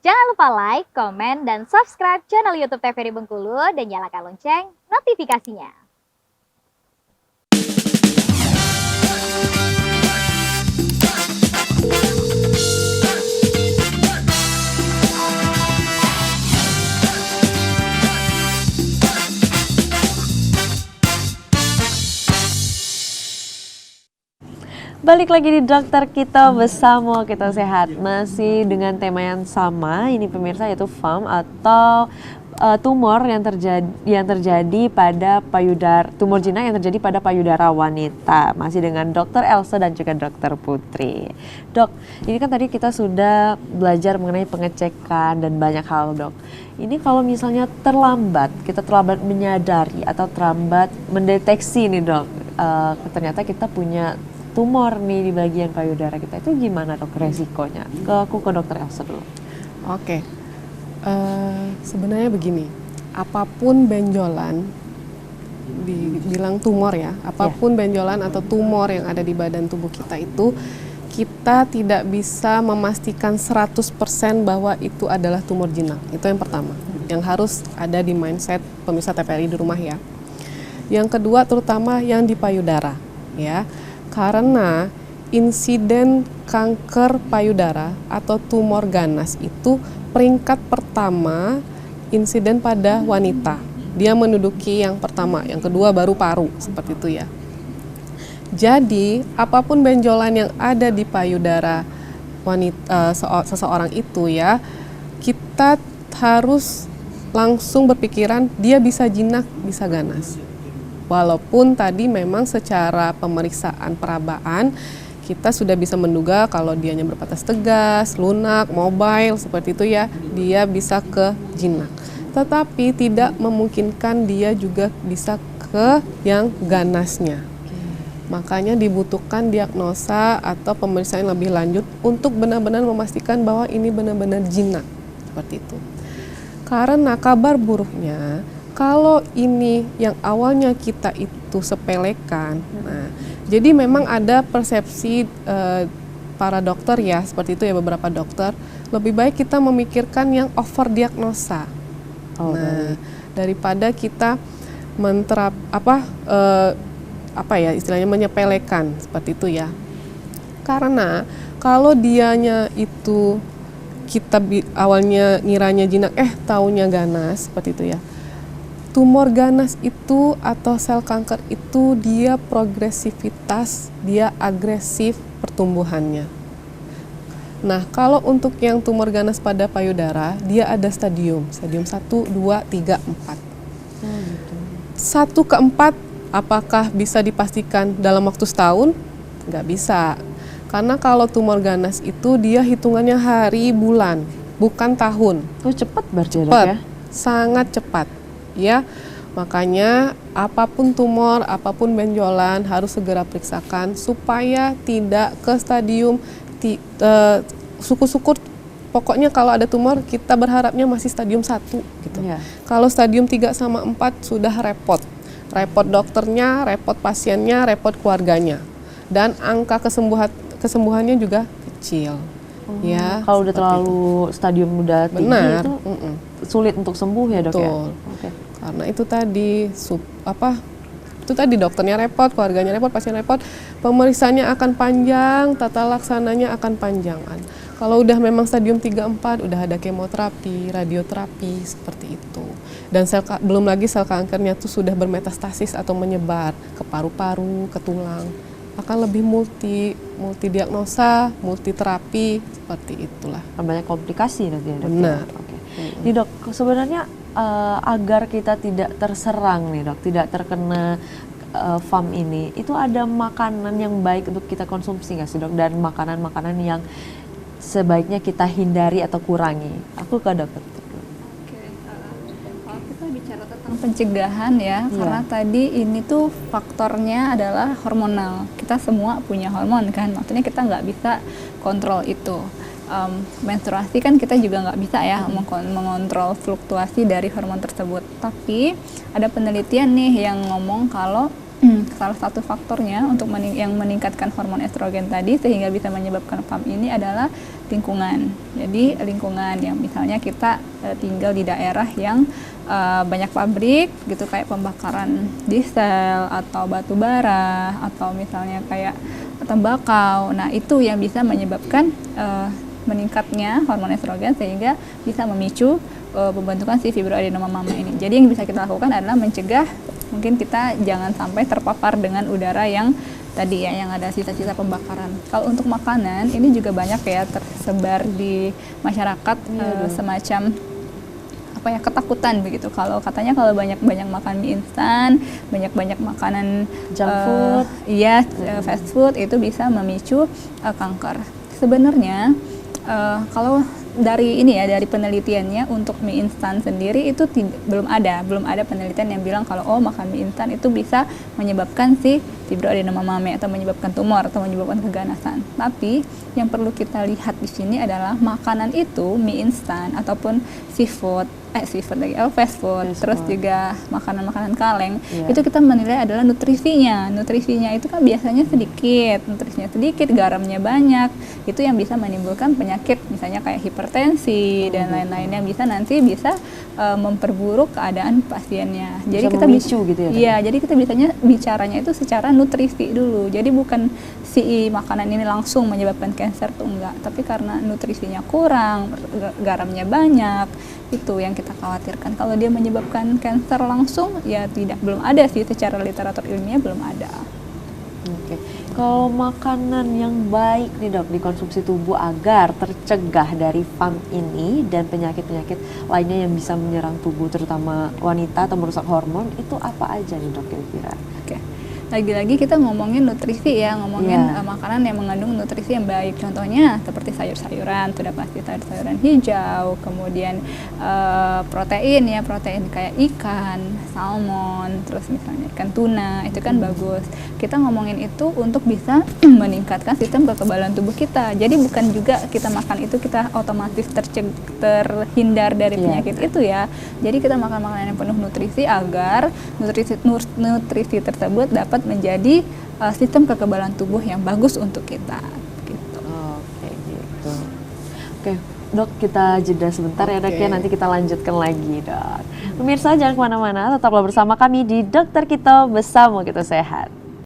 Jangan lupa like, komen, dan subscribe channel YouTube TVRI Bengkulu dan nyalakan lonceng notifikasinya. Balik lagi di Dokter Kita Bersama Kita Sehat, masih dengan tema yang sama ini pemirsa, yaitu FAM atau tumor yang terjadi pada payudara, tumor jinak yang terjadi pada payudara wanita. Masih dengan Dokter Elsa dan juga Dokter Putri. Dok, ini kan tadi kita sudah belajar mengenai pengecekan dan banyak hal, Dok. Ini kalau misalnya kita terlambat menyadari atau terlambat mendeteksi nih, Dok, ternyata kita punya tumor nih di bagian payudara kita, itu gimana, Dok, resikonya? Aku ke Dokter Elsa dulu. Oke. Sebenarnya begini, apapun benjolan, dibilang tumor ya, apapun benjolan atau tumor yang ada di badan tubuh kita itu, kita tidak bisa memastikan 100% bahwa itu adalah tumor jinak. Itu yang pertama, yang harus ada di mindset pemirsa TVRI di rumah ya. Yang kedua, terutama yang di payudara ya. Karena insiden kanker payudara atau tumor ganas itu peringkat pertama insiden pada wanita. Dia menduduki yang pertama, yang kedua baru paru, seperti itu ya. Jadi, apapun benjolan yang ada di payudara wanita seseorang itu ya, kita harus langsung berpikiran dia bisa jinak, bisa ganas. Walaupun tadi memang secara pemeriksaan perabaan kita sudah bisa menduga kalau dianya berpatas tegas, lunak, mobile seperti itu ya, dia bisa ke jinak. Tetapi tidak memungkinkan dia juga bisa ke yang ganasnya. Makanya dibutuhkan diagnosa atau pemeriksaan lebih lanjut untuk benar-benar memastikan bahwa ini benar-benar jinak, seperti itu. Karena kabar buruknya, kalau ini yang awalnya kita itu sepelekan, nah, jadi memang ada persepsi para dokter ya, seperti itu ya, beberapa dokter, lebih baik kita memikirkan yang over diagnosa. Daripada kita istilahnya menyepelekan, seperti itu ya. Karena kalau dianya itu kita awalnya ngiranya jinak, taunya ganas, seperti itu ya. Tumor ganas itu atau sel kanker itu dia progresivitas, dia agresif pertumbuhannya. Nah, kalau untuk yang tumor ganas pada payudara, dia ada stadium 1, 2, 3, 4. 1 ke 4 apakah bisa dipastikan dalam waktu setahun? Nggak bisa. Karena kalau tumor ganas itu dia hitungannya hari, bulan, bukan tahun. Cepat berarti, Dok, ya? Sangat cepat. Ya, makanya apapun tumor, apapun benjolan harus segera periksakan supaya tidak ke stadium syukur-syukur. Pokoknya kalau ada tumor kita berharapnya masih stadium 1 gitu. Yeah. Kalau stadium 3 sama 4 sudah repot. Repot dokternya, repot pasiennya, repot keluarganya. Dan angka kesembuhannya juga kecil. Ya, kalau udah terlalu stadium udah tinggi, benar, itu sulit untuk sembuh ya, Dok. Betul. Ya? Okay. Karena itu tadi dokternya repot, keluarganya repot, pasien repot, pemeriksaannya akan panjang, tata laksananya akan panjangan. Kalau udah memang stadium 3-4 udah ada kemoterapi, radioterapi seperti itu. Dan belum lagi sel kankernya tuh sudah bermetastasis atau menyebar ke paru-paru, ke tulang. Akan lebih multi diagnosa, multi terapi, seperti itulah. Banyak komplikasi nanti ya, Dok. Benar. Oke. Nih, Dok, sebenarnya agar kita tidak terserang nih, Dok, tidak terkena FAM ini, itu ada makanan yang baik untuk kita konsumsi nggak sih, Dok? Dan makanan-makanan yang sebaiknya kita hindari atau kurangi. Aku ke Dokter. Pencegahan ya, karena tadi ini tuh faktornya adalah hormonal. Kita semua punya hormon kan, maksudnya kita nggak bisa kontrol itu. Menstruasi kan kita juga nggak bisa ya mengontrol fluktuasi dari hormon tersebut. Tapi ada penelitian nih yang ngomong kalau salah satu faktornya untuk yang meningkatkan hormon estrogen tadi sehingga bisa menyebabkan FAM ini adalah lingkungan. Jadi lingkungan yang misalnya kita tinggal di daerah yang banyak pabrik gitu, kayak pembakaran diesel atau batu bara atau misalnya kayak tembakau. Nah, itu yang bisa menyebabkan meningkatnya hormon estrogen sehingga bisa memicu pembentukan si fibroadenoma mama ini. Jadi yang bisa kita lakukan adalah mencegah, mungkin kita jangan sampai terpapar dengan udara yang tadi ya, yang ada sisa-sisa pembakaran. Kalau untuk makanan ini juga banyak ya tersebar di masyarakat, semacam apa ya, ketakutan begitu. Kalau katanya kalau banyak-banyak makan mie instan, banyak-banyak makanan Junk food. iya, fast food itu bisa memicu kanker. Sebenarnya kalau dari ini ya, dari penelitiannya untuk mie instan sendiri itu belum ada penelitian yang bilang kalau makan mie instan itu bisa menyebabkan si fibroadenoma mame atau menyebabkan tumor atau menyebabkan keganasan. Tapi yang perlu kita lihat di sini adalah makanan itu, mie instan ataupun fast food, terus juga makanan-makanan kaleng, itu kita menilai adalah nutrisinya. Nutrisinya itu kan biasanya nutrisinya sedikit, garamnya banyak. Itu yang bisa menimbulkan penyakit misalnya kayak hipertensi dan lain-lain yang bisa memperburuk keadaan pasiennya. Jadi kita memicu gitu ya? Iya, jadi kita bicaranya itu secara nutrisi dulu. Jadi bukan si makanan ini langsung menyebabkan kanker tuh enggak, tapi karena nutrisinya kurang, garamnya banyak, itu yang kita khawatirkan. Kalau dia menyebabkan kanker langsung, ya belum ada sih, secara literatur ilmiah belum ada. Oke. Kalau makanan yang baik nih dok dikonsumsi tubuh agar tercegah dari FAM ini dan penyakit-penyakit lainnya yang bisa menyerang tubuh terutama wanita atau merusak hormon, itu apa aja nih dok kira-kira? Oke. Lagi-lagi kita ngomongin nutrisi ya, ngomongin makanan yang mengandung nutrisi yang baik. Contohnya seperti sayur-sayuran, sudah pasti sayur-sayuran hijau, kemudian protein kayak ikan, salmon, terus misalnya ikan tuna, itu kan bagus. Kita ngomongin itu untuk bisa meningkatkan sistem kekebalan tubuh kita. Jadi bukan juga kita makan itu kita otomatis terhindar dari penyakit itu ya. Jadi kita makan makanan yang penuh nutrisi agar nutrisi tersebut dapat menjadi sistem kekebalan tubuh yang bagus untuk kita gitu. Oke gitu. Oke dok, kita jeda sebentar ya dok ya, nanti kita lanjutkan lagi dok. Pemirsa jangan kemana-mana, tetaplah bersama kami di Dokter Kito Bersamo Kita Sehat.